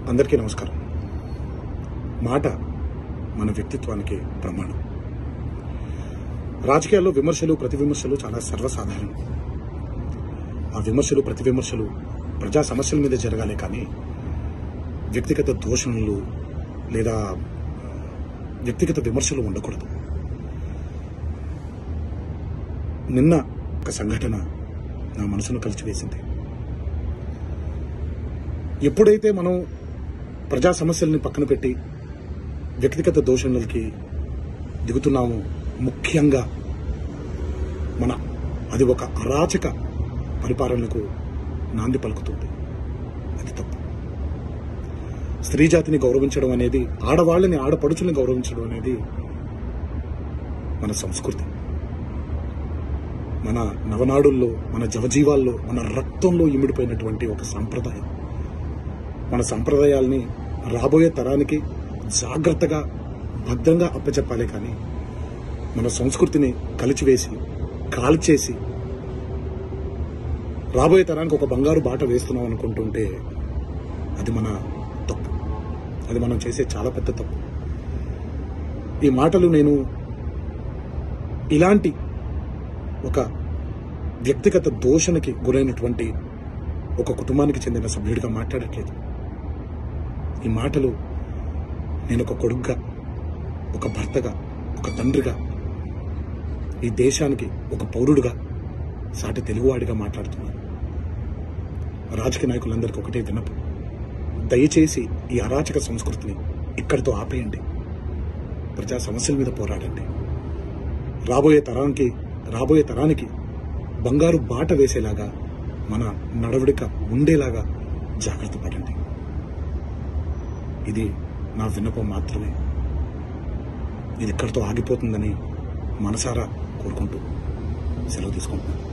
అందరికీ నమస్కారం. మాట మన వ్యక్తిత్వానికి ప్రమాణం. రాజకీయాల్లో విమర్శలు ప్రతి విమర్శలు చాలా సర్వసాధారణం. ఆ విమర్శలు ప్రతి విమర్శలు ప్రజా సమస్యల మీద జరగాలి, కానీ వ్యక్తిగత దూషణలు లేదా వ్యక్తిగత విమర్శలు ఉండకూడదు. నిన్న ఒక సంఘటన నా మనసును కలిచివేసింది. ఎప్పుడైతే మనం ప్రజా సమస్యల్ని పక్కన పెట్టి వ్యక్తిగత దూషణలకి దిగుతున్నామో, ముఖ్యంగా అది ఒక అరాచక పరిపాలనకు నాంది పలుకుతుంది. అది తప్పు. స్త్రీ జాతిని గౌరవించడం అనేది, ఆడవాళ్ళని ఆడపడుచుల్ని గౌరవించడం అనేది మన సంస్కృతి. మన నవనాడుల్లో, మన జవజీవాల్లో, మన రక్తంలో ఇమిడిపోయినటువంటి ఒక సాంప్రదాయం. మన సంప్రదాయాల్ని రాబోయే తరానికి జాగ్రత్తగా భద్రంగా అప్పచెప్పాలి, కానీ మన సంస్కృతిని కలిచివేసి కాల్చేసి రాబోయే తరానికి ఒక బంగారు బాట వేస్తున్నాం అనుకుంటుంటే అది మన తప్పు. అది మనం చేసే చాలా పెద్ద తప్పు. ఈ మాటలు నేను ఇలాంటి ఒక వ్యక్తిగత దూషణకి గురైనటువంటి ఒక కుటుంబానికి చెందిన సభ్యుడిగా మాట్లాడట్లేదు. ఈ మాటలు నేను ఒక కొడుకుగా, ఒక భర్తగా, ఒక తండ్రిగా, ఈ దేశానికి ఒక పౌరుడుగా, సాటి తెలుగువాడిగా మాట్లాడుతున్నాను. రాజకీయ నాయకులందరికీ ఒకటే విన్నపం: దయచేసి ఈ అరాచక సంస్కృతిని ఇక్కడితో ఆపేయండి. ప్రజా సమస్యల మీద పోరాడండి. రాబోయే తరానికి బంగారు బాట వేసేలాగా మన నడవడిక ఉండేలాగా జాగ్రత్త పడండి. ఇది నా విన్నపం మాత్రమే. ఇది ఇక్కడితో ఆగిపోతుందని మనసారా కోరుకుంటూ సెలవు తీసుకుంటున్నాను.